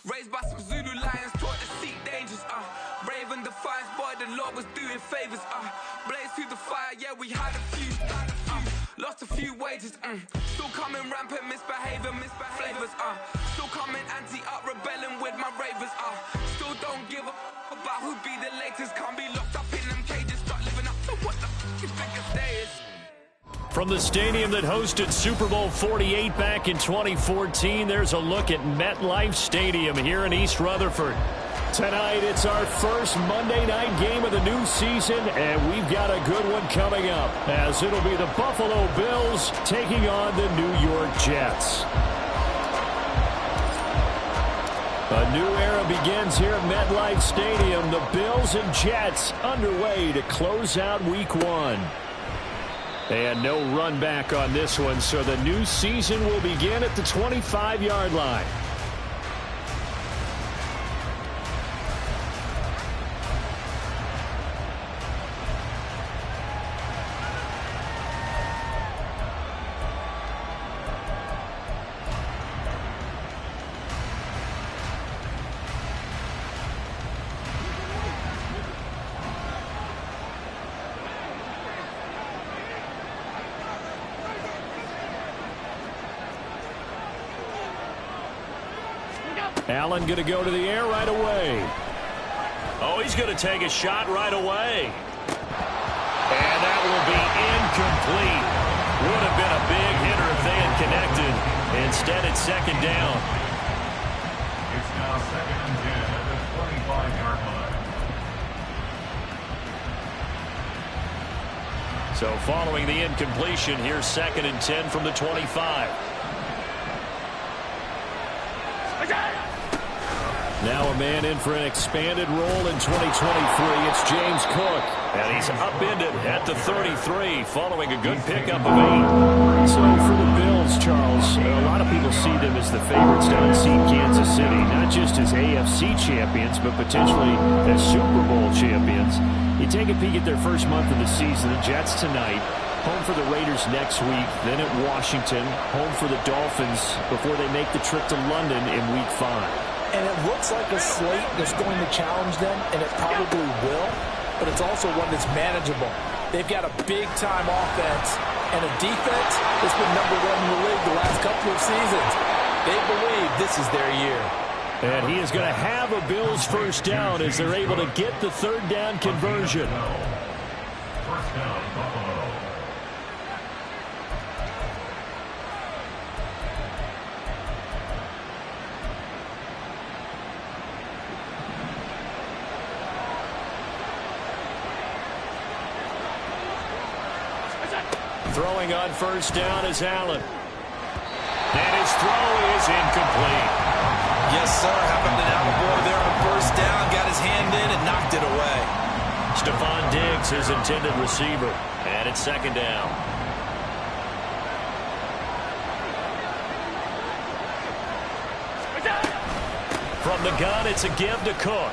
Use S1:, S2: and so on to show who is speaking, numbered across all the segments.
S1: Raised by some Zulu lions, taught to seek dangers, Raven defiance, boy, the Lord was doing favors, Blaze through the fire, yeah, we had a few, lost a few wages, Still coming rampant, misbehavior, flavors, Still coming anti-up, rebelling with my ravers, Still don't give a about who be the latest. Can't be locked up in them cages, start living up to what the f*** you think a day is.
S2: From the stadium that hosted Super Bowl 48 back in 2014, there's a look at MetLife Stadium here in East Rutherford. Tonight, it's our first Monday night game of the new season, and we've got a good one coming up, as it'll be the Buffalo Bills taking on the New York Jets. A new era begins here at MetLife Stadium. The Bills and Jets underway to close out Week 1. And no run back on this one, so the new season will begin at the 25-yard line. Allen going to go to the air right away. Oh, he's going to take a shot right away. And that will be incomplete. Would have been a big hitter if they had connected. Instead, it's second down.
S3: It's now second and 10 at the 25-yard line.
S2: So following the incompletion, here's second and 10 from the 25. Now a man in for an expanded role in 2023. It's James Cook. And he's upended at the 33 following a good pickup of 8. So for the Bills, Charles, a lot of people see them as the favorites to unseat Kansas City, not just as AFC champions, but potentially as Super Bowl champions. You take a peek at their first month of the season. The Jets tonight, home for the Raiders next week, then at Washington, home for the Dolphins before they make the trip to London in Week 5.
S4: And it looks like a slate that's going to challenge them, and it probably will, but it's also one that's manageable. They've got a big-time offense and a defense that's been number 1 in the league the last couple of seasons. They believe this is their year.
S2: And he is going to have a Bills first down as they're able to get the third down conversion.
S3: First down, Buffalo.
S2: Throwing on first down is Allen. And his throw is incomplete.
S5: Yes, sir. How about an out-of-board there on first down? Got his hand in and knocked it away.
S2: Stephon Diggs, his intended receiver. And it's second down. From the gun, it's a give to Cook.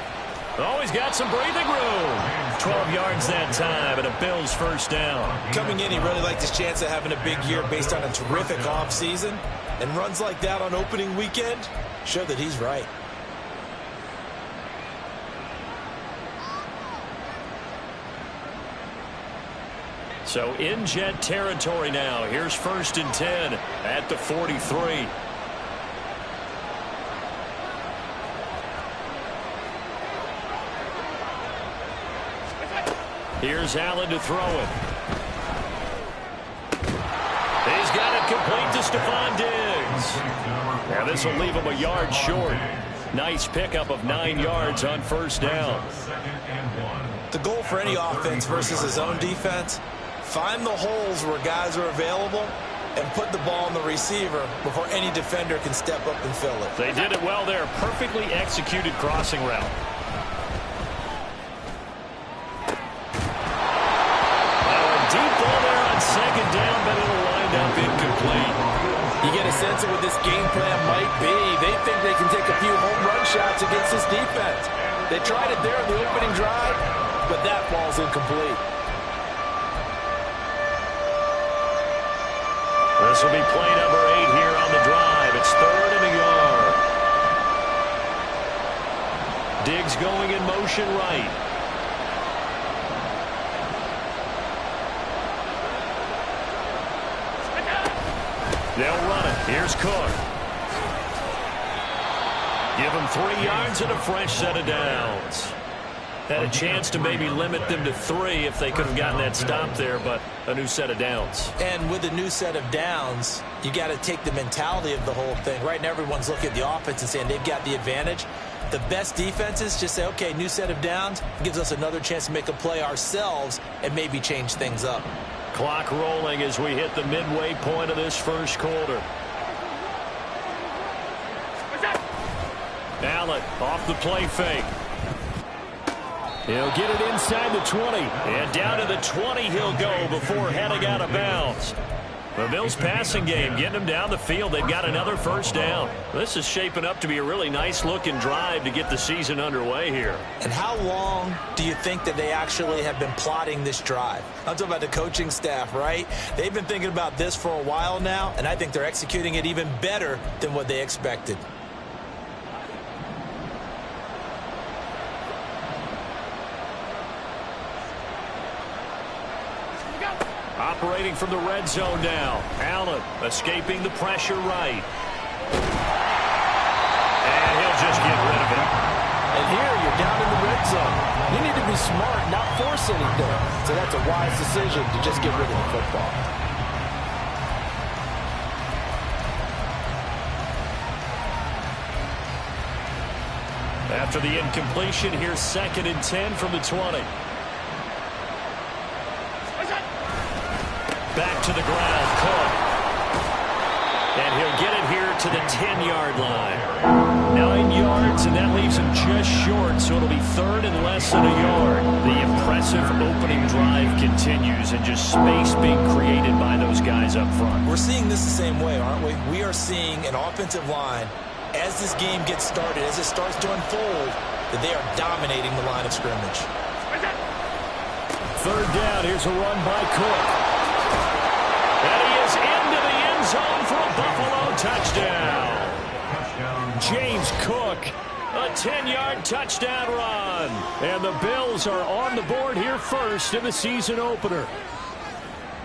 S2: Oh, he's got some breathing room. 12 yards that time and a Bills first down.
S5: Coming in, he really liked his chance of having a big year based on a terrific offseason. And runs like that on opening weekend show that he's right.
S2: So in Jet territory now. Here's first and 10 at the 43. Here's Allen to throw it. He's got it complete to Stephon Diggs. Now this will leave him a yard short. Nice pickup of 9 yards on first down.
S5: The goal for any offense versus his own defense, find the holes where guys are available and put the ball on the receiver before any defender can step up and fill it.
S2: They did it well there. Perfectly executed crossing route. Second down, but it'll wind up incomplete.
S4: You get a sense of what this game plan might be. They think they can take a few home run shots against this defense. They tried it there in the opening drive, but that ball's incomplete.
S2: This will be play number 8 here on the drive. It's third and a yard. motion right. They'll run it. Here's Cook. Give them 3 yards and a fresh set of downs. Had a chance to maybe limit them to 3 if they could have gotten that stop there, but a new set of downs.
S5: And with a new set of downs, you got to take the mentality of the whole thing. Right now, everyone's looking at the offense and saying they've got the advantage. The best defenses just say, okay, new set of downs gives us another chance to make a play ourselves and maybe change things up.
S2: Clock rolling as we hit the midway point of this first quarter. Allen off the play fake. He'll get it inside the 20. And down to the 20 he'll go before heading out of bounds. The Bills passing game getting them down the field. They've got another first down. This is shaping up to be a really nice-looking drive to get the season underway here.
S5: And how long do you think that they actually have been plotting this drive? I'm talking about the coaching staff, right? They've been thinking about this for a while now, and I think they're executing it even better than what they expected.
S2: Operating from the red zone now. Allen escaping the pressure right. And he'll just get rid of it.
S4: And here you're down in the red zone. You need to be smart, not force anything. So that's a wise decision to just get rid of the football.
S2: After the incompletion, here's 2nd and 10 from the 20. Back to the ground, Cook. And he'll get it here to the 10-yard line. 9 yards, and that leaves him just short, so it'll be 3rd and less than a yard. The impressive opening drive continues, and just space being created by those guys up front.
S5: We're seeing this the same way, aren't we? We are seeing an offensive line, as this game gets started, as it starts to unfold, that they are dominating the line of scrimmage.
S2: 3rd down, here's a run by Cook. And he is into the end zone for a Buffalo touchdown. James Cook, a 10-yard touchdown run. And the Bills are on the board here first in the season opener.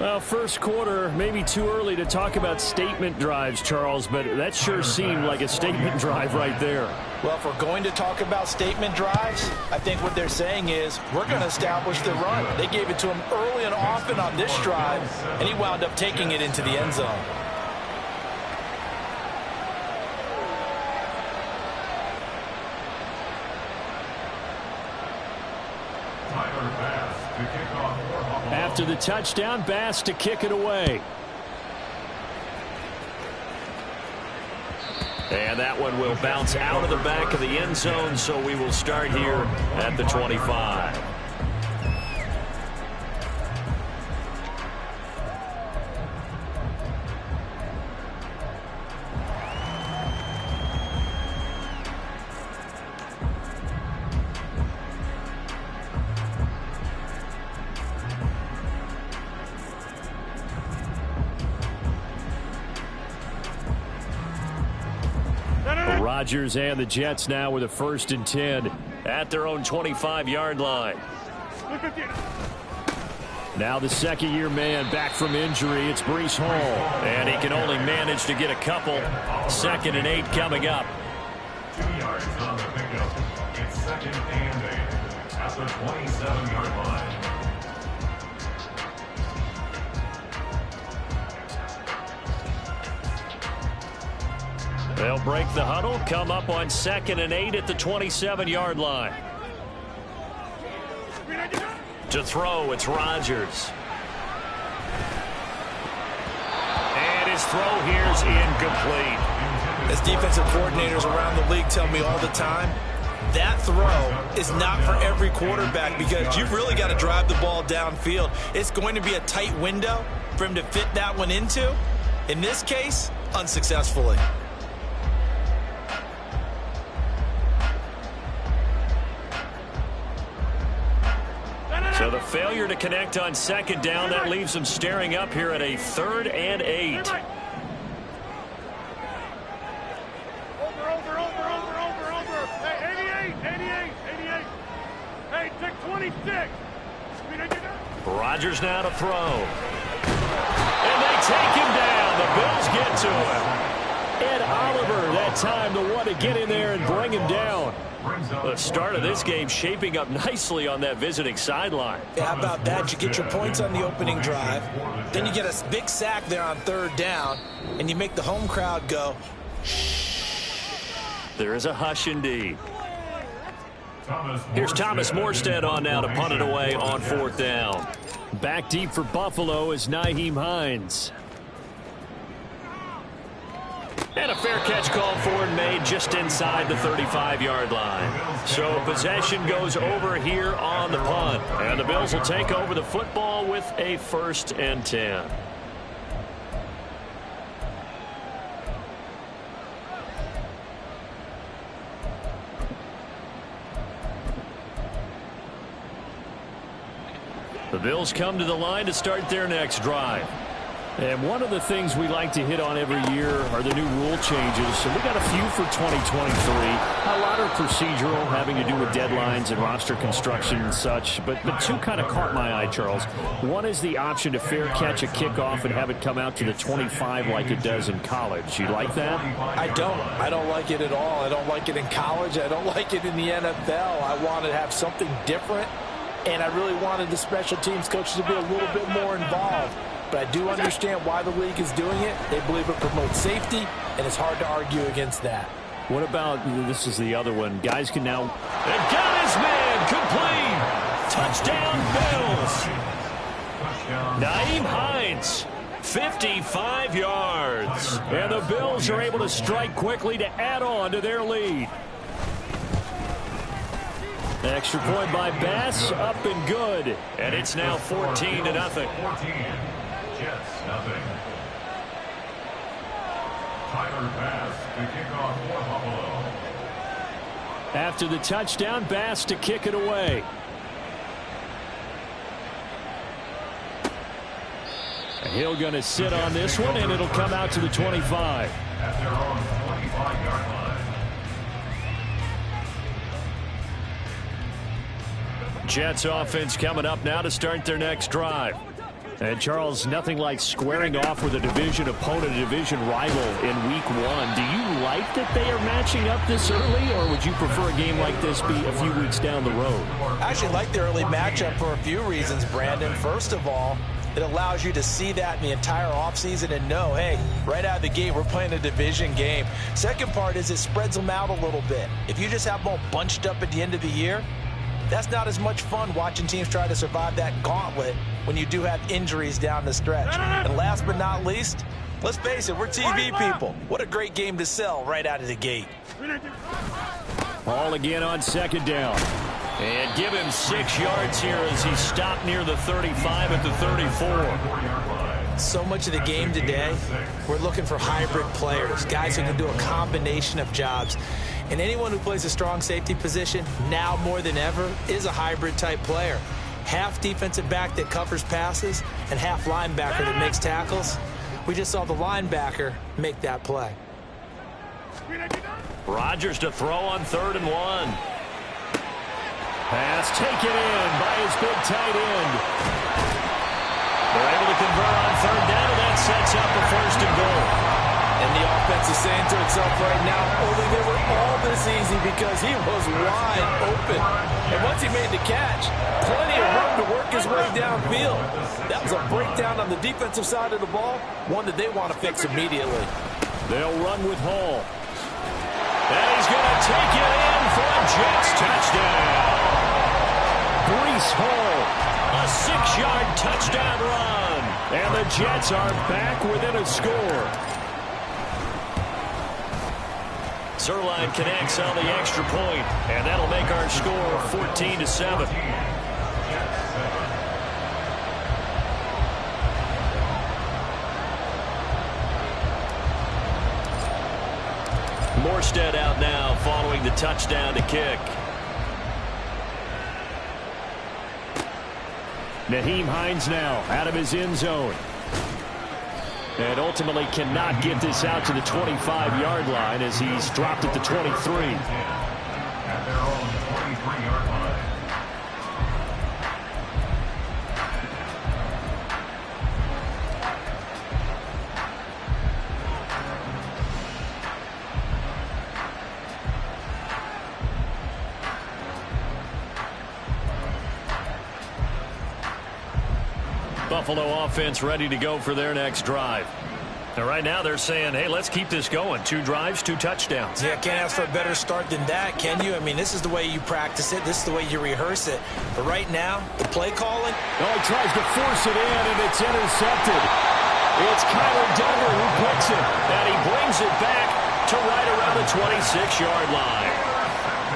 S2: Well, first quarter, maybe too early to talk about statement drives, Charles, but that sure seemed like a statement drive right there.
S4: Well, if we're going to talk about statement drives, I think what they're saying is we're going to establish the run. They gave it to him early and often on this drive, and he wound up taking it into the end zone.
S2: After the touchdown, Bass to kick it away. And that one will bounce out of the back of the end zone, so we will start here at the 25. Rodgers and the Jets now with a 1st and 10 at their own 25-yard line. Now the second-year man back from injury. It's Breece Hall, and he can only manage to get a couple. 2nd and 8 coming up.
S3: 2 yards on the pickup. It's 2nd and 8 at the 27-yard line.
S2: They'll break the huddle, come up on 2nd and 8 at the 27-yard line. To throw, it's Rodgers. And his throw here's incomplete.
S5: As defensive coordinators around the league tell me all the time, that throw is not for every quarterback because you've really got to drive the ball downfield. It's going to be a tight window for him to fit that one into. In this case, unsuccessfully.
S2: So the failure to connect on 2nd down, that leaves them staring up here at a 3rd and 8.
S6: Over. Hey, 88.
S2: Rodgers now to throw. And they take him down. The Bills get to him. Ed Oliver, that time the one to get in there and bring him down. The start of this game shaping up nicely on that visiting sideline.
S5: Yeah, how about that? You get your points on the opening drive. Then you get a big sack there on third down. And you make the home crowd go, shh.
S2: There is a hush indeed. Here's Thomas Morstead on now to punt it away on fourth down. Back deep for Buffalo is Nyheim Hines. And a fair catch called for and made just inside the 35-yard line. So possession goes over here on the punt. And the Bills will take over the football with a 1st and 10. The Bills come to the line to start their next drive. And one of the things we like to hit on every year are the new rule changes. So we got a few for 2023. A lot are procedural, having to do with deadlines and roster construction and such. But two kind of caught my eye, Charles. One is the option to fair catch a kickoff and have it come out to the 25 like it does in college. You like that?
S4: I don't like it at all. I don't like it in college. I don't like it in the NFL. I want to have something different. And I really wanted the special teams coaches to be a little bit more involved. But I do understand why the league is doing it. They believe it promotes safety, and it's hard to argue against that.
S2: What about, this is the other one, guys can now, and got his man, complete, touchdown Bills. Nyheim Hines, 55 yards. And the Bills are able to strike quickly to add on to their lead. Extra point by Bass, up and good. And it's now 14-0.
S3: 14. Jets, nothing. Tyler Bass to kick off for Buffalo.
S2: After the touchdown, Bass to kick it away. Hill going to sit on this one, and it'll come out to the 25.
S3: At their own 25-yard line.
S2: Jets offense coming up now to start their next drive. And, Charles, nothing like squaring off with a division opponent, a division rival in week 1. Do you like that they are matching up this early, or would you prefer a game like this be a few weeks down the road?
S5: I actually like the early matchup for a few reasons, Brandon. First of all, it allows you to see that in the entire offseason and know, hey, right out of the gate, we're playing a division game. Second part is it spreads them out a little bit. If you just have them all bunched up at the end of the year, that's not as much fun watching teams try to survive that gauntlet when you do have injuries down the stretch. And last but not least, let's face it, we're TV people. What a great game to sell right out of the gate.
S2: Ball again on second down. And give him 6 yards here as he stopped near the 35 at the 34.
S5: So much of the game today, we're looking for hybrid players, guys who can do a combination of jobs. And anyone who plays a strong safety position, now more than ever, is a hybrid-type player. Half defensive back that covers passes and half linebacker that makes tackles. We just saw the linebacker make that play.
S2: Rodgers to throw on 3rd and 1. Pass taken in by his big tight end. They're able to convert on 3rd down, and that sets up a 1st and goal.
S4: And the offense is saying to itself right now, only they were all this easy because he was wide open. And once he made the catch, plenty of room to work his way downfield. That was a breakdown on the defensive side of the ball, one that they want to fix immediately.
S2: They'll run with Hall. And he's going to take it in for a Jets touchdown. Breece Hall, a 6-yard touchdown run. And the Jets are back within a score. Zerline connects on the extra point, and that'll make our score 14-7. Morstead out now following the touchdown to kick. Nyheim Hines now out of his end zone. And ultimately cannot get this out to the 25-yard line as he's dropped at the 23.
S3: At their own 23-yard line.
S2: Buffalo offense ready to go for their next drive. Now, right now they're saying, hey, let's keep this going. 2 drives, 2 touchdowns.
S5: Yeah, can't ask for a better start than that, can you? I mean, this is the way you practice it. This is the way you rehearse it. But right now, the play calling.
S2: Oh, he tries to force it in, and it's intercepted. It's Kyler Duggar who picks it, and he brings it back to right around the 26-yard line.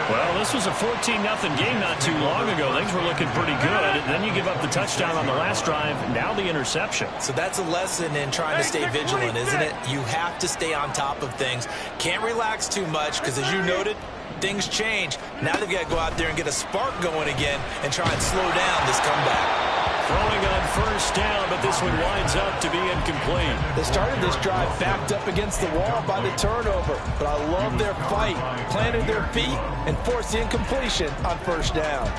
S2: Well, this was a 14-0 game not too long ago. Things were looking pretty good. Then you give up the touchdown on the last drive. Now the interception.
S5: So that's a lesson in trying to stay vigilant, isn't it? You have to stay on top of things. Can't relax too much because, as you noted, things change. Now they've got to go out there and get a spark going again and try and slow down this comeback.
S2: Throwing on first down, but this one winds up to be incomplete.
S4: They started this drive backed up against the wall by the turnover, but I love their fight, planted their feet, and forced the incompletion on first down.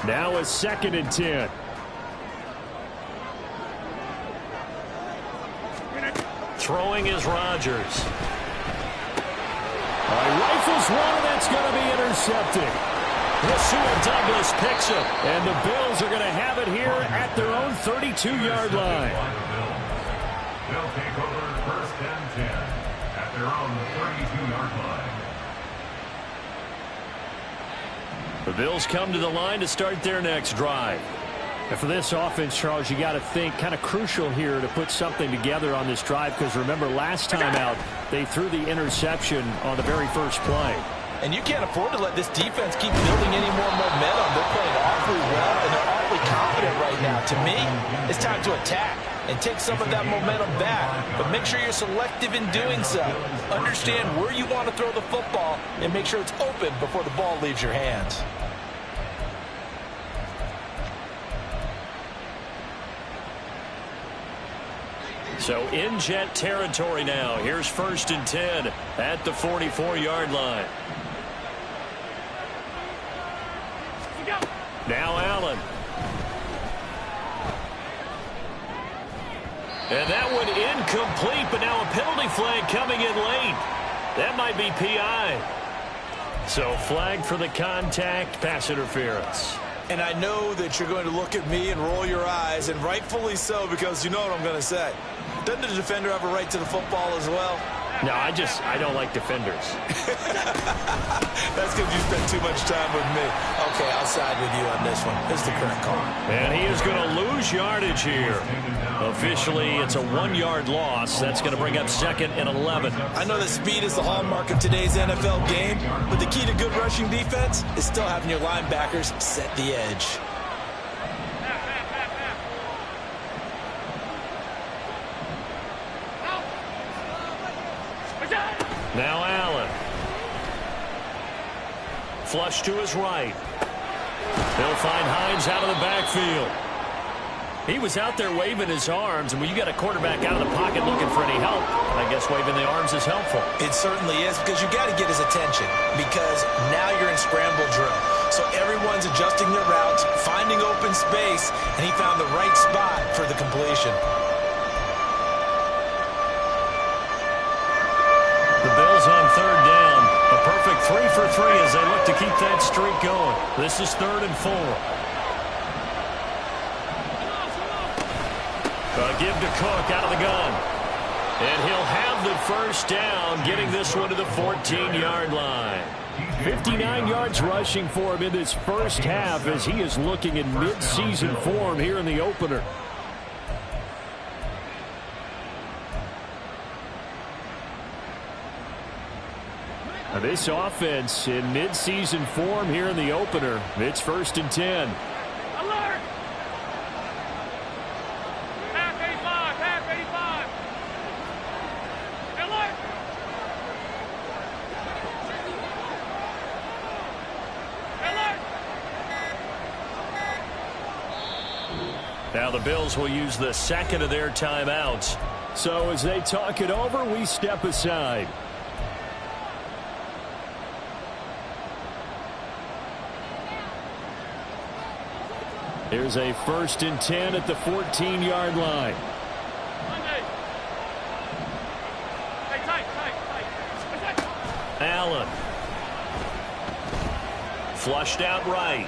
S2: Now a 2nd and 10. Throwing is Rodgers. Rifles one, and that's going to be intercepted. Rasul Douglas picks it, and the Bills are going to have it here at their own 32-yard line.
S3: They'll take over 1st and 10 at their own 32-yard line.
S2: The Bills come to the line to start their next drive. And for this offense, Charles, you got to think kind of crucial here to put something together on this drive, because remember last time out they threw the interception on the very first play.
S4: And you can't afford to let this defense keep building any more momentum. They're playing awfully well, and they're awfully confident right now. To me, it's time to attack and take some of that momentum back. But make sure you're selective in doing so. Understand where you want to throw the football and make sure it's open before the ball leaves your hands.
S2: So in Jet territory now. Here's 1st and 10 at the 44-yard line. Now Allen. And that one incomplete, but now a penalty flag coming in late. That might be PI. So flag for the contact, pass interference.
S5: And I know that you're going to look at me and roll your eyes, and rightfully so, because you know what I'm going to say. Doesn't the defender have a right to the football as well?
S2: No, I don't like defenders.
S5: That's because you spend too much time with me. Okay, I'll side with you on this one. This is the current call.
S2: And he is going to lose yardage here. Officially, it's a 1-yard loss. That's going to bring up 2nd and 11.
S5: I know that speed is the hallmark of today's NFL game, but the key to good rushing defense is still having your linebackers set the edge.
S2: Now Allen. Flush to his right. They'll find Hines out of the backfield. He was out there waving his arms, and when you got a quarterback out of the pocket looking for any help, I guess waving the arms is helpful.
S5: It certainly is, because you got to get his attention, because now you're in scramble drill. So everyone's adjusting their routes, finding open space, and he found the right spot for the completion.
S2: The Bills on 3rd down. A perfect 3 for 3 as they look to keep that streak going. This is 3rd and 4. Give to Cook out of the gun. And he'll have the first down, getting this one to the 14-yard line. 59 yards rushing for him in this first half as he is looking in mid-season form here in the opener. Now this offense in mid-season form here in the opener. It's 1st and 10.
S6: Alert! Half 85. Alert! Alert!
S2: Now the Bills will use the 2nd of their timeouts. So as they talk it over, we step aside. Here's a 1st and 10 at the 14-yard line. Allen. Flushed out right.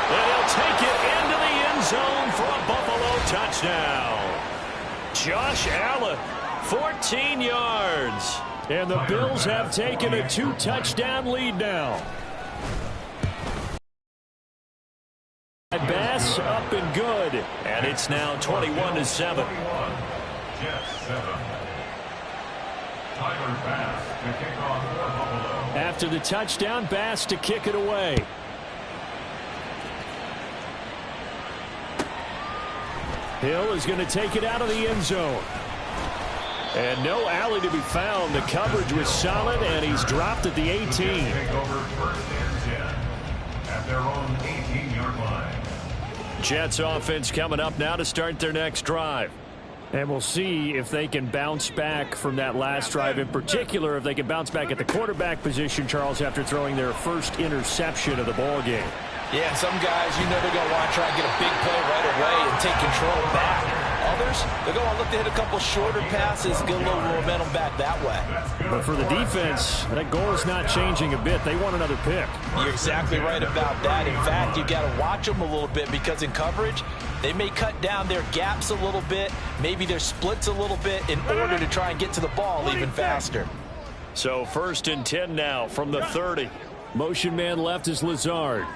S2: And he'll take it into the end zone for a Buffalo touchdown. Josh Allen, 14 yards. And the Bills have taken a 2-touchdown lead now. Bass up and good. And it's now 21-7.
S3: Jets 7. Tyler Bass to kick off for Buffalo.
S2: After the touchdown, Bass to kick it away. Hill is going to take it out of the end zone. And no alley to be found. The coverage was solid, and he's dropped at the 18.
S3: Take over 1st and 10 at their own 18-yard line.
S2: Jets offense coming up now to start their next drive. And we'll see if they can bounce back from that last drive, in particular if they can bounce back at the quarterback position, Charles, after throwing their first interception of the ball game.
S4: Yeah, and some guys, you know, they're going to want to try and get a big play right away and take control back. Others, they're going to look to hit a couple shorter passes, get a little momentum back that way.
S2: But for the defense, that goal is not changing a bit. They want another pick.
S4: You're exactly right about that. In fact, you've got to watch them a little bit because in coverage, they may cut down their gaps a little bit, maybe their splits a little bit in order to try and get to the ball even faster.
S2: So 1st and 10 now from the 30. Motion man left is Lazard.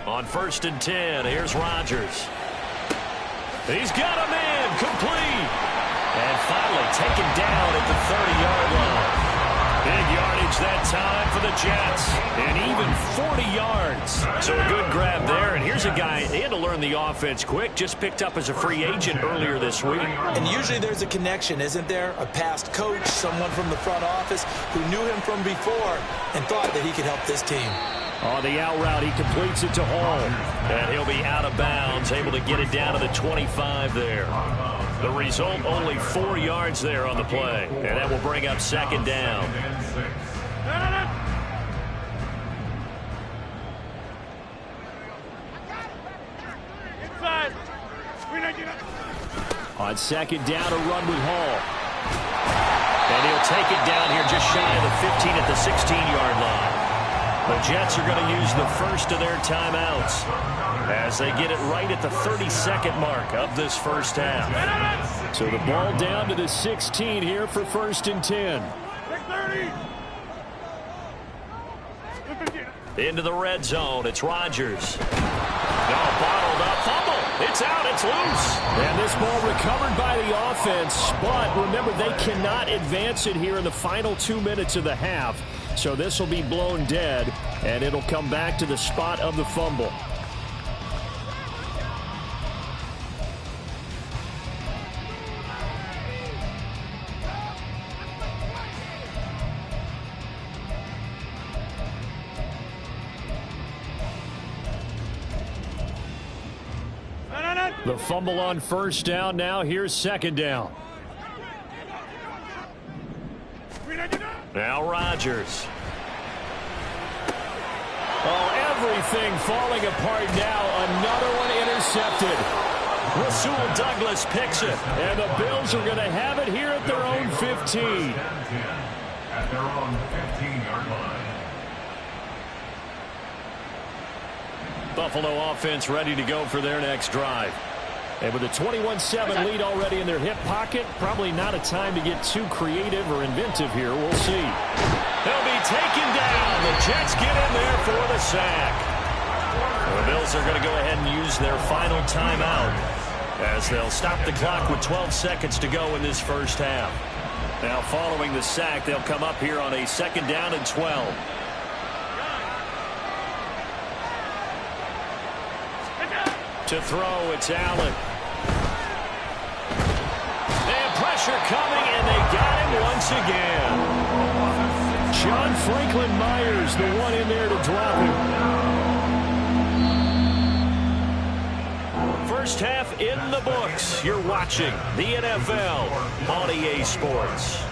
S2: On 1st and 10, here's Rodgers. He's got a man, complete. And finally taken down at the 30-yard line. Big yardage that time for the Jets. And even 40 yards. So a good grab there. And here's a guy, they had to learn the offense quick, just picked up as a free agent earlier this week.
S4: And usually there's a connection, isn't there? A past coach, someone from the front office who knew him from before and thought that he could help this team.
S2: On the out route, he completes it to Hall. And he'll be out of bounds, able to get it down to the 25 there. The result, only 4 yards there on the play. And that will bring up 2nd down. On 2nd down, a run with Hall. And he'll take it down here just shy of the 15 at the 16-yard line. The Jets are going to use the first of their timeouts as they get it right at the 32nd mark of this first half. So the ball down to the 16 here for 1st and 10. Into the red zone. It's Rodgers. Now bottled up. Fumble. It's out. It's loose. And this ball recovered by the offense. But remember, they cannot advance it here in the final 2 minutes of the half. So this will be blown dead, and it'll come back to the spot of the fumble. The fumble on 1st down. Now here's 2nd down. Now Rodgers. Oh, everything falling apart now. Another one intercepted. Rasul Douglas picks it. And the Bills are going to have it here at their own 15.
S3: At their own 15-yard line.
S2: Buffalo offense ready to go for their next drive. And with a 21-7 lead already in their hip pocket, probably not a time to get too creative or inventive here. We'll see. They'll be taken down. The Jets get in there for the sack. The Bills are going to go ahead and use their final timeout as they'll stop the clock with 12 seconds to go in this first half. Now following the sack, they'll come up here on a 2nd down and 12. To throw, it's Allen. And pressure coming, and they got him once again. John Franklin Myers, the one in there to drop him. First half in the books. You're watching the NFL on EA Sports.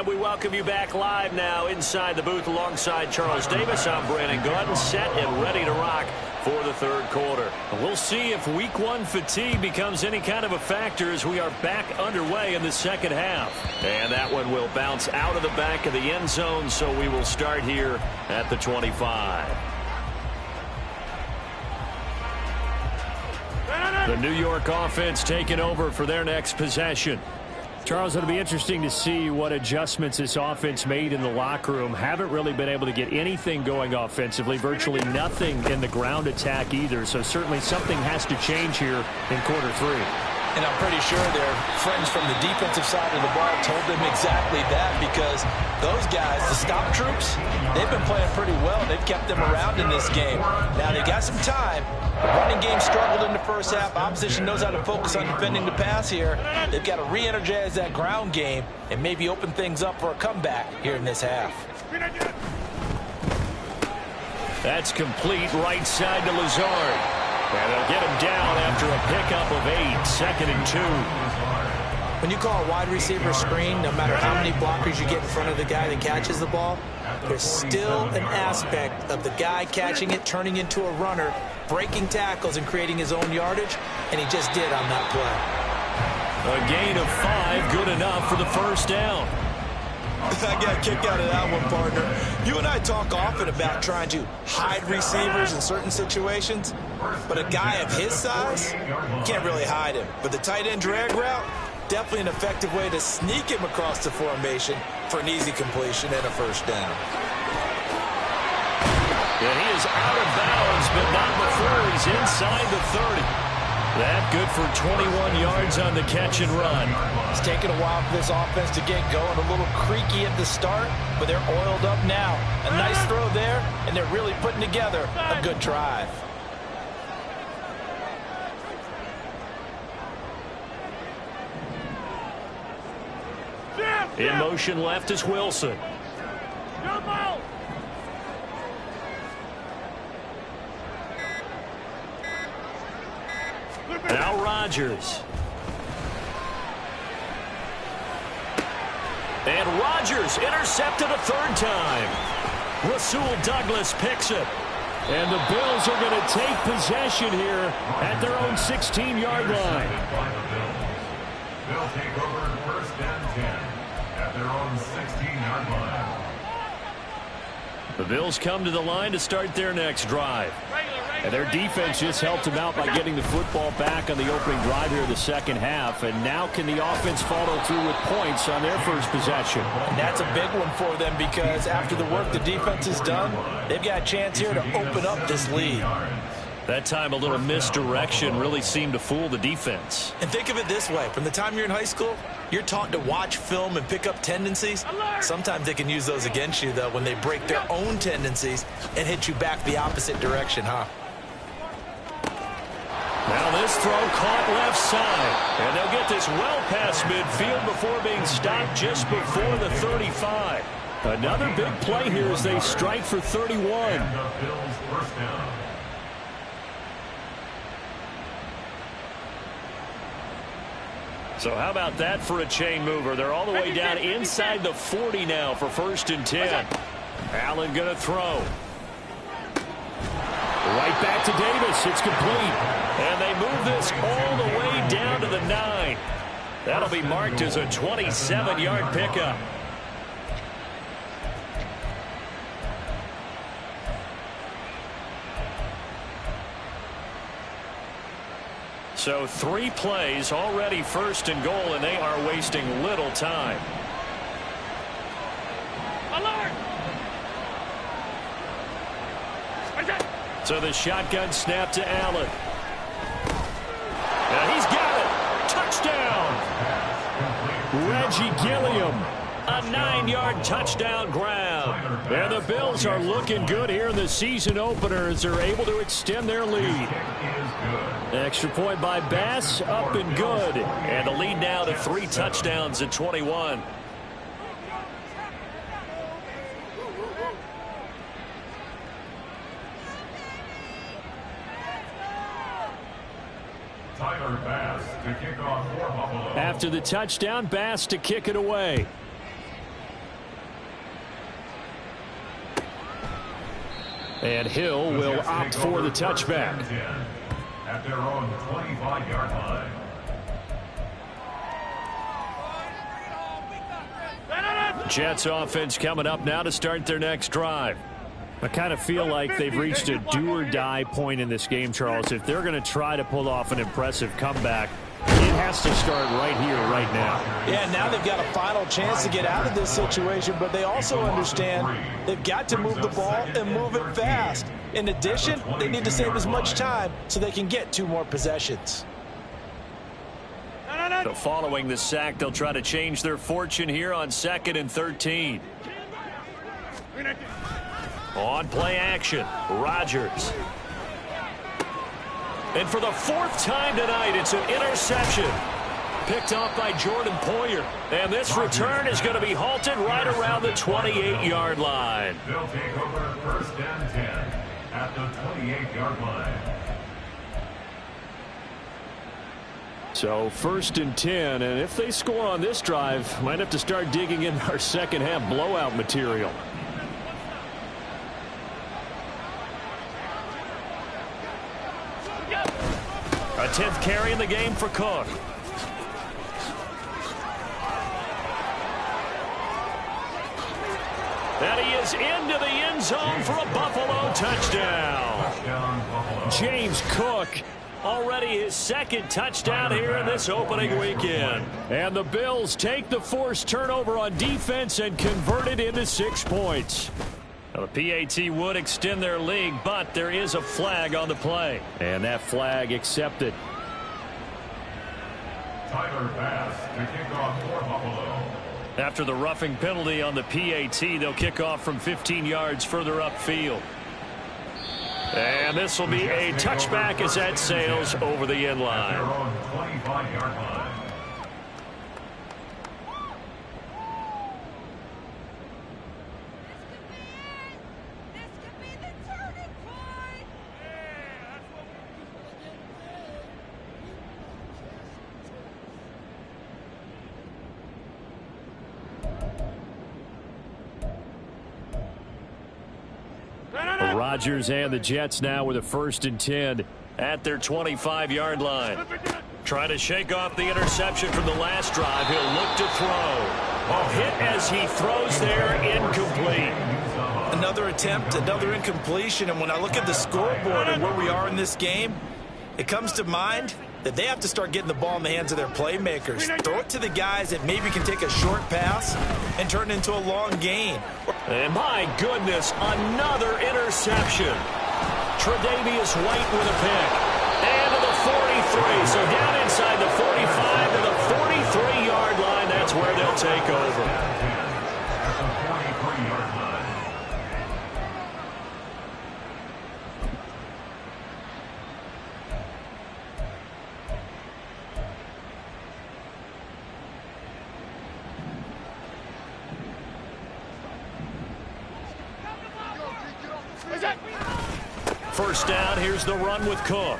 S2: And we welcome you back live now inside the booth alongside Charles Davis. I'm Brandon Gaudin, set and ready to rock for the third quarter. We'll see if week one fatigue becomes any kind of a factor as we are back underway in the second half. And that one will bounce out of the back of the end zone, so we will start here at the 25. The New York offense taking over for their next possession. Charles, it'll be interesting to see what adjustments this offense made in the locker room. Haven't really been able to get anything going offensively, virtually nothing in the ground attack either. So certainly something has to change here in quarter three.
S5: And I'm pretty sure their friends from the defensive side of the ball told them exactly that, because those guys, the stop troops, they've been playing pretty well. They've kept them around in this game. Now they got some time. The running game struggled in the first half. Opposition knows how to focus on defending the pass here. They've got to re-energize that ground game and maybe open things up for a comeback here in this half.
S2: That's complete right side to Lazard. And they'll get him down after a pickup of 8, 2nd and 2.
S4: When you call a wide receiver screen, no matter how many blockers you get in front of the guy that catches the ball, there's still an aspect of the guy catching it, turning into a runner, breaking tackles and creating his own yardage, and he just did on that play.
S2: A gain of 5, good enough for the first down.
S5: I got a kick out of that one, partner. You and I talk often about trying to hide receivers in certain situations, but a guy of his size can't really hide him. But the tight end drag route, definitely an effective way to sneak him across the formation for an easy completion and a first down.
S2: And he is out of bounds, but not before he's inside the 30. That good for 21 yards on the catch and run.
S4: It's taken a while for this offense to get going. A little creaky at the start, but they're oiled up now. A nice throw there, and they're really putting together a good drive.
S2: In motion left is Wilson. Now Rodgers. And Rodgers intercepted a third time. Rasul Douglas picks it. And the Bills are going to take possession here at their own 16-yard line.
S3: They'll take over first and 10 at their own 16-yard line.
S2: The Bills come to the line to start their next drive. And their defense just helped them out by getting the football back on the opening drive here in the second half. And now can the offense follow through with points on their first possession?
S4: And that's a big one for them, because after the work the defense has done, they've got a chance here to open up this lead.
S2: That time a little misdirection really seemed to fool the defense.
S5: And think of it this way. From the time you're in high school, you're taught to watch film and pick up tendencies. Sometimes they can use those against you, though, when they break their own tendencies and hit you back the opposite direction, huh?
S2: Now this throw caught left side. And they'll get this well past midfield before being stopped just before the 35. Another big play here as they strike for 31.
S3: And the Bills first down.
S2: So how about that for a chain mover? They're all the way down inside the 40 now for first and 10. Allen going to throw. Right back to Davis. It's complete. And they move this all the way down to the 9. That'll be marked as a 27-yard pickup. So 3 plays, already first and goal, and they are wasting little time.
S6: Alert!
S2: So the shotgun snap to Allen. And he's got it. Touchdown. Reggie Gilliam. A 9-yard touchdown grab. And the Bills are looking good here in the season opener as they're able to extend their lead. Extra point by Bass, up and good. And the lead now to 3 touchdowns at 21.
S3: Bass to kick off for Buffalo.
S2: After the touchdown, Bass to kick it away. And Hill will opt for the touchback.
S3: At their own 25-yard line.
S2: Jets offense coming up now to start their next drive. I kind of feel like they've reached a do-or-die point in this game, Charles. If they're going to try to pull off an impressive comeback, it has to start right here, right now.
S5: Yeah, now they've got a final chance to get out of this situation, but they also understand they've got to move the ball and move it fast. In addition, they need to save as much time so they can get 2 more possessions.
S2: So following the sack, they'll try to change their fortune here on 2nd and 13. On play action, Rodgers. And for the 4th time tonight, it's an interception. Picked off by Jordan Poyer. And this return is going to be halted right around the 28-yard line.
S3: They'll take over 1st and 10 at the 28-yard line.
S2: So 1st and 10, and if they score on this drive, might have to start digging in our second half blowout material. A 10th carry in the game for Cook. And he is into the end zone for a Buffalo touchdown. James Cook, already his 2nd touchdown here in this opening weekend. And the Bills take the forced turnover on defense and convert it into 6 points. Now, the PAT would extend their lead, but there is a flag on the play. And that flag accepted.
S3: Tyler Bass to kick off for Buffalo.
S2: After the roughing penalty on the PAT, they'll kick off from 15 yards further upfield. And this will be a touchback as that sails over the end line.
S3: Their own 25-yard line.
S2: Rodgers and the Jets now with a 1st and 10 at their 25-yard line. Trying to shake off the interception from the last drive. He'll look to throw. A hit as he throws there, incomplete.
S5: Another attempt, another incompletion, and when I look at the scoreboard and where we are in this game, it comes to mind that they have to start getting the ball in the hands of their playmakers. Throw it to the guys that maybe can take a short pass and turn it into a long gain.
S2: And my goodness, another interception. Tre'Davious White with a pick. And to the 43. So down inside the 45 to the 43-yard line. That's where they'll take over.
S3: At the 43-yard line.
S2: First down, here's the run with Cook.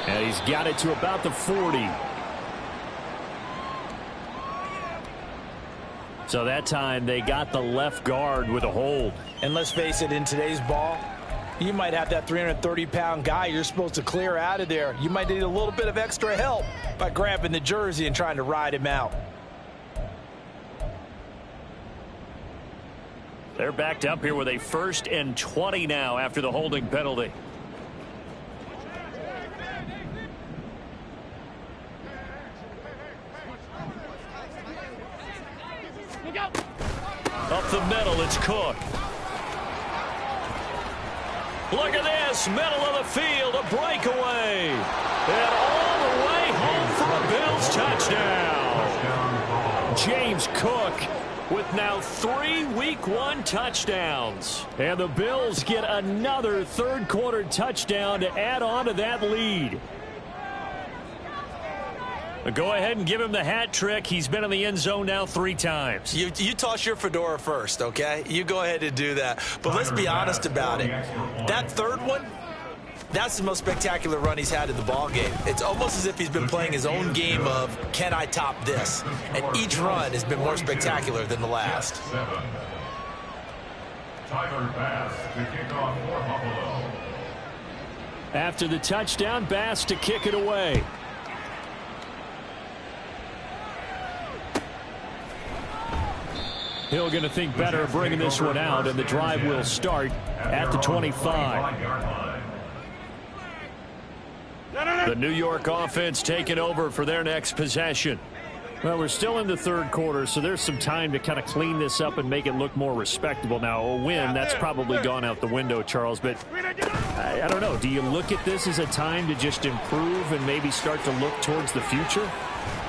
S2: And he's got it to about the 40. So that time they got the left guard with a hold.
S5: And let's face it, in today's ball, you might have that 330-pound guy you're supposed to clear out of there. You might need a little bit of extra help by grabbing the jersey and trying to ride him out.
S2: They're backed up here with a 1st and 20 now after the holding penalty. Up the middle, it's Cook. Look at this, middle of the field, a breakaway. And all the way home for a Bills touchdown. James Cook with now 3 Week 1 touchdowns. And the Bills get another 3rd quarter touchdown to add on to that lead. Go ahead and give him the hat trick. He's been in the end zone now 3 times.
S5: You toss your fedora first, okay? You go ahead and do that. But let's be honest about it. That 3rd one, that's the most spectacular run he's had in the ball game. It's almost as if he's been playing his own game of, can I top this? And each run has been more spectacular than the last.
S3: Tyler Bass to kick off for Buffalo.
S2: After the touchdown, Bass to kick it away. Hill going to think better of bringing this one out, and the drive will start at the 25. The New York offense taking over for their next possession. Well, we're still in the third quarter, so there's some time to kind of clean this up and make it look more respectable. Now, a win, that's probably gone out the window, Charles, but I don't know. Do you look at this as a time to just improve and maybe start to look towards the future?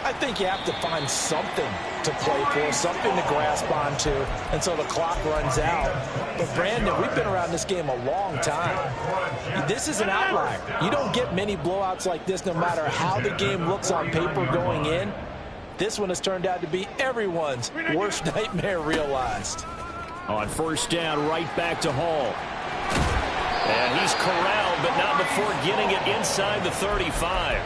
S4: I think you have to find something to play for, something to grasp onto until the clock runs out. But, Brandon, we've been around this game a long time. This is an outlier. You don't get many blowouts like this no matter how the game looks on paper going in. This one has turned out to be everyone's worst nightmare realized.
S2: On first down, right back to Hall. And he's corralled, but not before getting it inside the 35.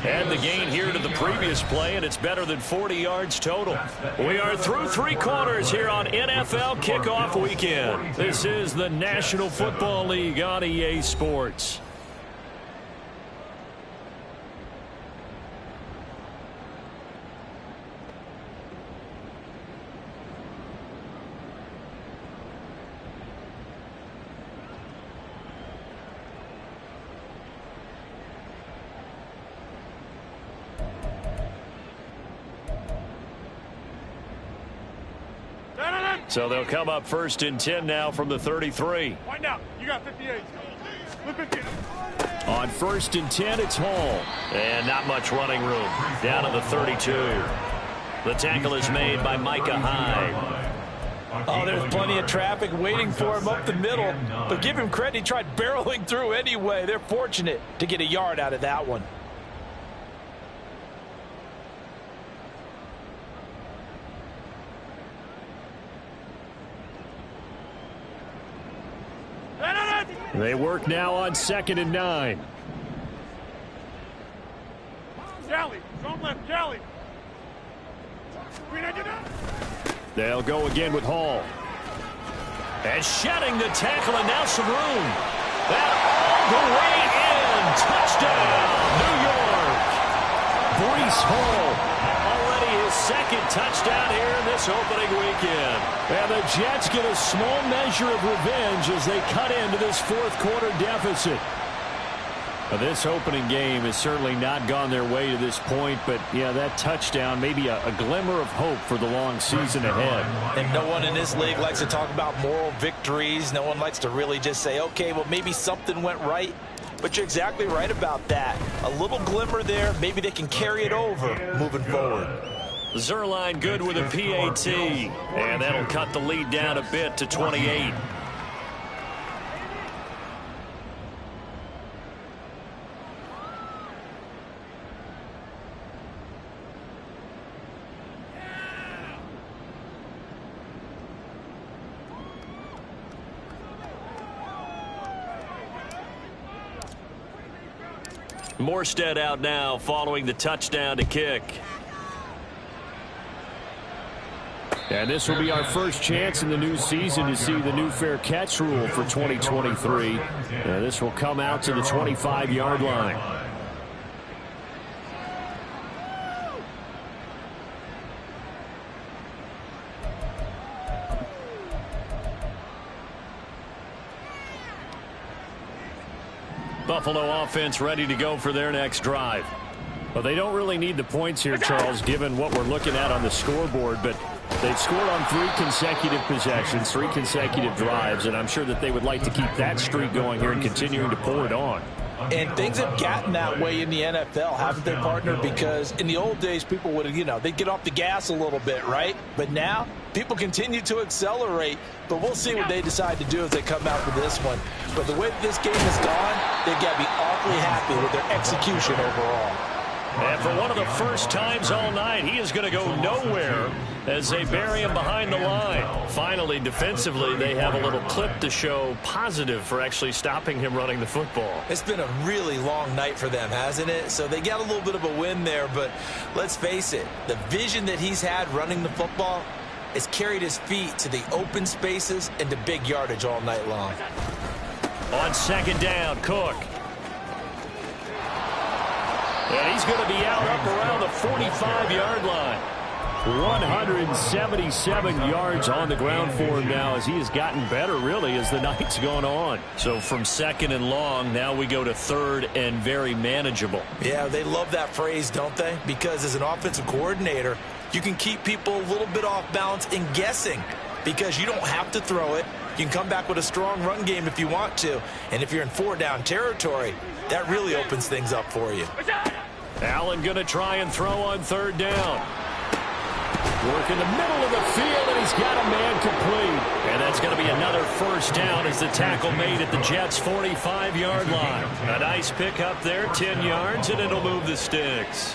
S2: And the gain here to the previous play, and it's better than 40 yards total. We are through three quarters here on NFL Kickoff Weekend. This is the National Football League on EA Sports. So they'll come up first and 10 now from the 33.
S6: Wind out. You got 58. Flip 58.
S2: On first and 10, it's Hall. And not much running room. Down to the 32. The tackle is made by Micah Hyde.
S4: Oh, there's plenty of traffic waiting for him up the middle. But give him credit, he tried barreling through anyway. They're fortunate to get a yard out of that one.
S2: They work now on 2nd and 9.
S6: Jolly. Zone left, Jolly.
S2: They'll go again with Hall. And shedding the tackle, and now some room. That all the way in. Touchdown, New York. Breece Hall. Already his second touchdown here in this opening weekend. And the Jets get a small measure of revenge as they cut into this fourth quarter deficit. Now, this opening game has certainly not gone their way to this point, but yeah, that touchdown, maybe a glimmer of hope for the long season ahead.
S4: And no one in this league likes to talk about moral victories. No one likes to really just say, okay, well, maybe something went right. But you're exactly right about that. A little glimmer there. Maybe they can carry it over moving forward.
S2: Zerline good with a PAT. And that'll cut the lead down a bit to 28. Morstead out now following the touchdown to kick. And this will be our first chance in the new season to see the new fair catch rule for 2023. And this will come out to the 25-yard line. Buffalo offense ready to go for their next drive. Well, they don't really need the points here, Charles, given what we're looking at on the scoreboard, but they've scored on 3 consecutive possessions, 3 consecutive drives, and I'm sure that they would like to keep that streak going here and continuing to pour it on.
S4: And things have gotten that way in the NFL, haven't they, partner? Because in the old days, people would, they'd get off the gas a little bit, right? But now, people continue to accelerate. But we'll see what they decide to do as they come out with this one. But the way that this game has gone, they've got to be awfully happy with their execution overall.
S2: And for one of the first times all night, he is going to go nowhere as they bury him behind the line. Finally, defensively, they have a little clip to show positive for actually stopping him running the football.
S4: It's been a really long night for them, hasn't it? So they got a little bit of a win there, but let's face it, the vision that he's had running the football,
S5: has carried his feet to the open spaces and to big yardage all night long.
S2: On second down, Cook. And he's going to be out up around the 45-yard line. 177 yards on the ground for him now as he has gotten better, really, as the night's gone on. So from second and long, now we go to third and very manageable.
S5: Yeah, they love that phrase, don't they? Because as an offensive coordinator, you can keep people a little bit off balance and guessing because you don't have to throw it. You can come back with a strong run game if you want to. And if you're in four-down territory, that really opens things up for you.
S2: Allen going to try and throw on third down. Work in the middle of the field, and he's got a man complete. And that's going to be another first down as the tackle made at the Jets' 45-yard line. A nice pickup there, 10 yards, and it'll move the sticks.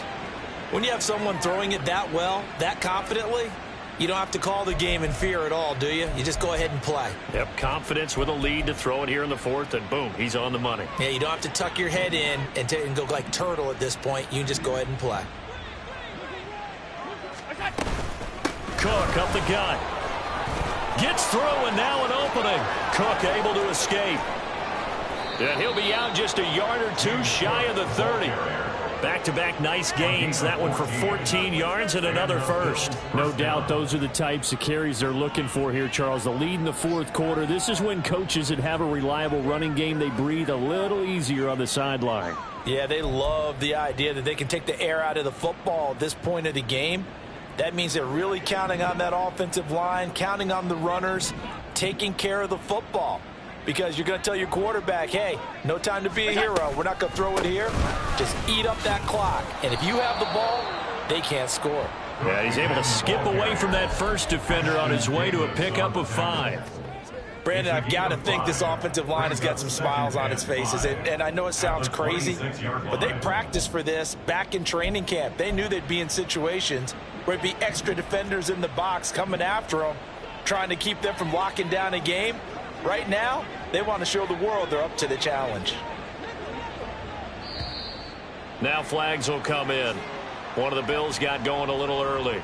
S5: When you have someone throwing it that well, that confidently, you don't have to call the game in fear at all, do you? You just go ahead and play.
S2: Yep, confidence with a lead to throw it here in the fourth, and boom, he's on the money.
S5: Yeah, you don't have to tuck your head in and go like turtle at this point. You can just go ahead and play.
S2: Cook up the gut. Gets through, and now an opening. Cook able to escape. And he'll be out just a yard or two shy of the 30. Back-to-back nice gains. That one for 14 yards and another first.
S7: No doubt those are the types of carries they're looking for here, Charles. The lead in the fourth quarter. This is when coaches that have a reliable running game, they breathe a little easier on the sideline.
S5: Yeah, they love the idea that they can take the air out of the football at this point of the game. That means they're really counting on that offensive line, counting on the runners, taking care of the football. Because you're going to tell your quarterback, hey, no time to be a hero. We're not going to throw it here. Just eat up that clock. And if you have the ball, they can't score.
S2: Yeah, he's able to skip away from that first defender on his way to a pickup of 5.
S5: Brandon, I've got to think this offensive line has got some smiles on its faces. And I know it sounds crazy, but they practiced for this back in training camp. They knew they'd be in situations where it'd be extra defenders in the box coming after them, trying to keep them from locking down a game. Right now, they want to show the world they're up to the challenge.
S2: Now flags will come in. One of the Bills got going a little early.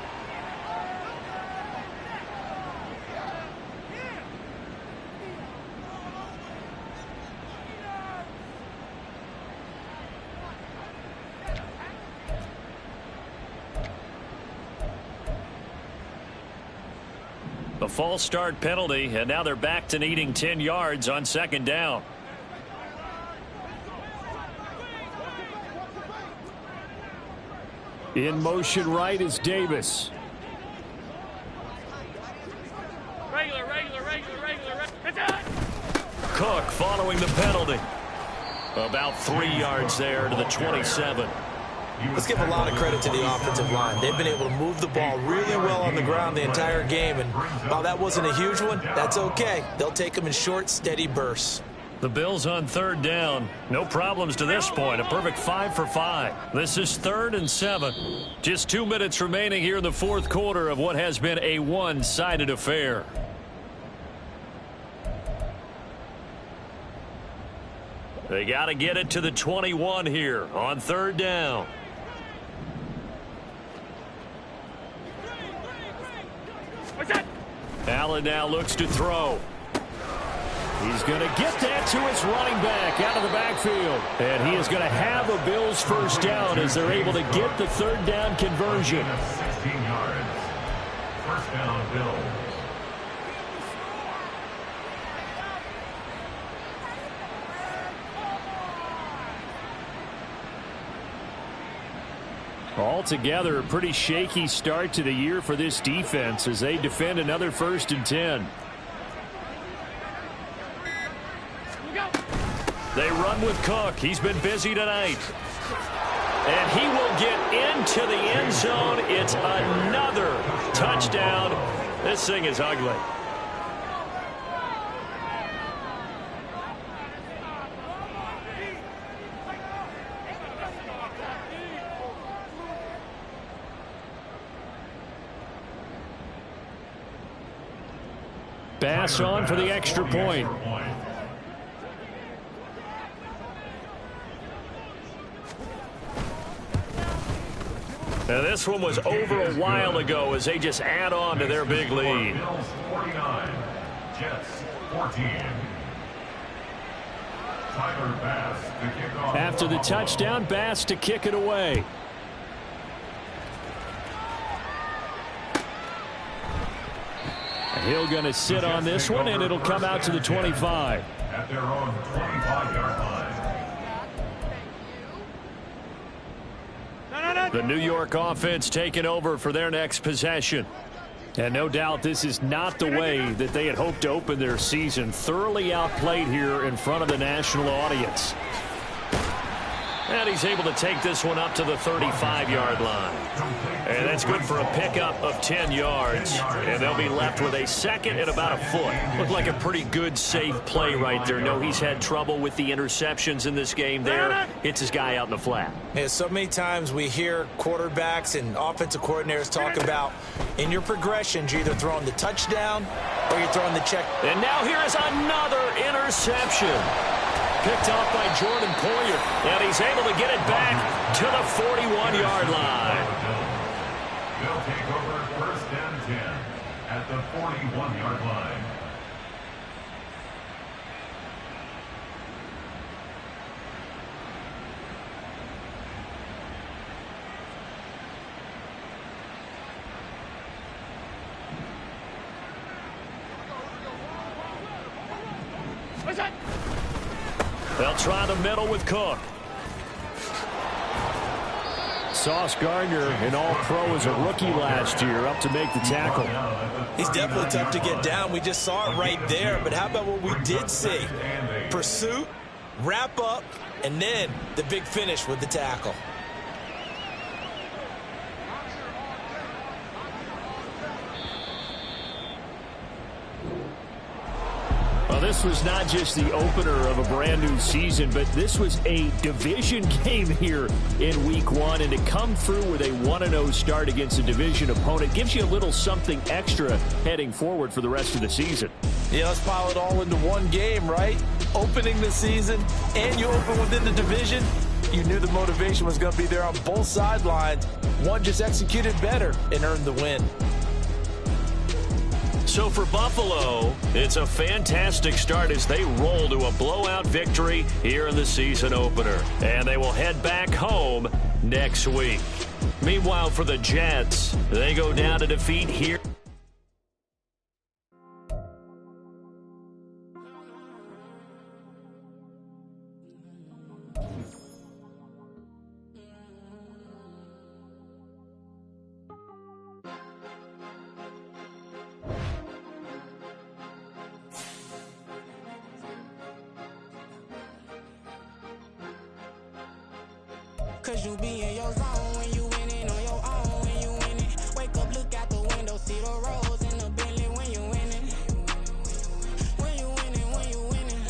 S2: A false start penalty, and now they're back to needing 10 yards on second down.
S7: In motion right is Davis.
S6: Regular.
S2: Cook following the penalty. About 3 yards there to the 27.
S5: Let's give a lot of credit to the offensive line. They've been able to move the ball really well on the ground the entire game. And while that wasn't a huge one, that's okay. They'll take them in short, steady bursts.
S2: The Bills on third down. No problems to this point. A perfect 5 for 5. This is 3rd and 7. Just 2 minutes remaining here in the fourth quarter of what has been a one-sided affair. They got to get it to the 21 here on third down. Allen now looks to throw. He's going to get that to his running back out of the backfield. And he is going to have a Bills first down as they're able to get the third down conversion.
S3: 16 yards. First down, Bills.
S7: Altogether, a pretty shaky start to the year for this defense as they defend another 1st and 10.
S2: They run with Cook. He's been busy tonight. And he will get into the end zone. It's another touchdown. This thing is ugly.
S7: Pass on for the extra point.
S2: Now, this one was over a while ago as they just add on to their big lead.
S3: Bills 49, Jets 14. Tyler Bass to kick off.
S7: After the touchdown, Bass to kick it away. Hill going to sit on this one, and it'll come out to the 25.
S3: At their own 25-yard line.
S7: The New York offense taking over for their next possession. And no doubt this is not the way that they had hoped to open their season. Thoroughly outplayed here in front of the national audience. And he's able to take this one up to the 35-yard line. And that's good for a pickup of 10 yards. And they'll be left with a second and about a foot. Looked like a pretty good, safe play right there. No, he's had trouble with the interceptions in this game there. Hits his guy out in the flat.
S5: Yeah, so many times we hear quarterbacks and offensive coordinators talk about in your progressions, you're either throwing the touchdown or you're throwing the check.
S7: And now here is another interception. Picked off by Jordan Poyer. And he's able to get it back to the 41-yard line.
S3: They'll take over first and 10 at the 41-yard line.
S7: They'll try the middle with Cook. Sauce Gardner, an all-pro as a rookie last year, up to make the tackle.
S5: He's definitely tough to get down. We just saw it right there. But how about what we did see? Pursuit, wrap up, and then the big finish with the tackle.
S7: Well, this was not just the opener of a brand new season, but this was a division game here in week one. And to come through with a 1-0 start against a division opponent gives you a little something extra heading forward for the rest of the season.
S5: Yeah, let's pile it all into one game, right? Opening the season, and you open within the division. You knew the motivation was going to be there on both sidelines. One just executed better and earned the win.
S2: So for Buffalo, it's a fantastic start as they roll to a blowout victory here in the season opener. And they will head back home next week. Meanwhile, for the Jets, they go down to defeat here.
S8: Cause you be in your zone when you winning on your own when you winning. Wake up, look out the window, see the rose in the Bentley when you winning. When you winning, when you winning.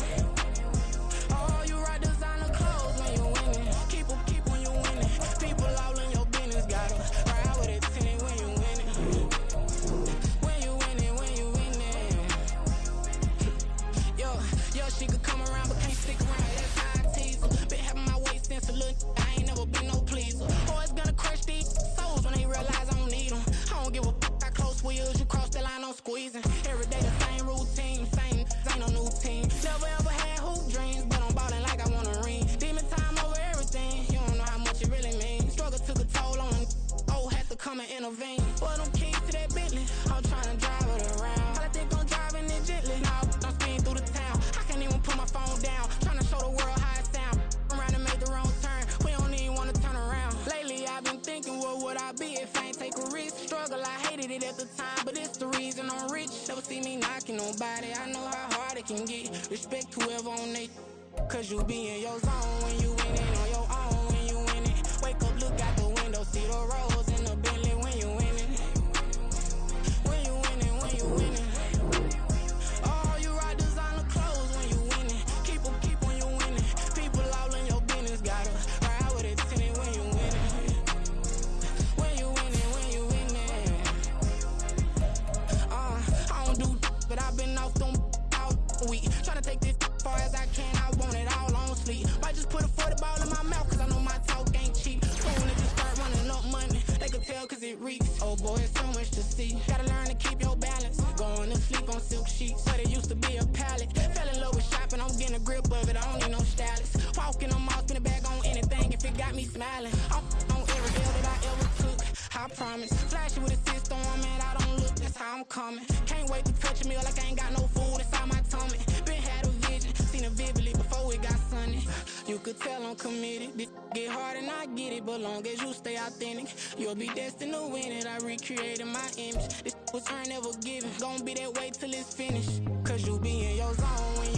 S8: Oh, you rock designer clothes when you winning. Keep when you winning. People all in your business, gotta ride with it tinted when you winning. When you winning, when you winning. Yo, she could come around but can't stick around. That's how I tease her. Been having my waist since a little. Been no pleaser. Always gonna crush these souls when they realize I don't need them. I don't give a f*** how close wheels, you cross the line, I'm squeezing. Every day the same routine, same, ain't no new team. Never ever had hoop dreams, but I'm ballin' like I want a ring. Demon time over everything, you don't know how much it really means. Struggle took a toll on them, oh, had to come and intervene. Boy, them keys to that Bentley, I'm trying to drive it around. I think I'm driving it gently, now I'm speeding through the town. I can't even put my phone down, trying to show the world how it sound. Around and make the wrong turn, we don't even want to turn around. Lately I've been thinking, what would I be if I ain't take a risk? Struggle, I hated it at the time, but it's the reason I'm rich. Never see me knocking nobody, I know how hard it can get. Respect whoever on they, cause you be in your zone when you winning on your own when you winning. Wake up, look out the window, see the rose in the Bentley when you winning. When you winning, when you winning. Oh, you rock designer clothes when you winning. Keep when you winning. People all in your business, gotta ride with it tinted when you winning. When you winning, when you winning. I don't do but I've been off them all week. Tryna take this far as I can, I want it all on sleep. Might just put a 40 ball in my mouth, cause I know my talk ain't cheap. Soon as you start running up money, they could see. Gotta learn to keep your balance. Going to sleep on silk sheets. But it used to be a pallet. Fell in love with shopping, I'm getting a grip of it. I don't need no stylist. Walking on mouth, spin a bag on anything if it got me smiling. I'm on every deal that I ever took. I promise. Flashy with a system, man, I don't look. That's how I'm coming. Can't wait to touch a meal like I ain't got no food inside my tummy. Been had a vision, seen it vividly before it got sunny. You could tell I'm committed. This get hard and I get it, but long as you stay authentic, you'll be destined to win it. I recreated my image. This was earned, never given. Gonna be that way till it's finished. Cause you be in your zone when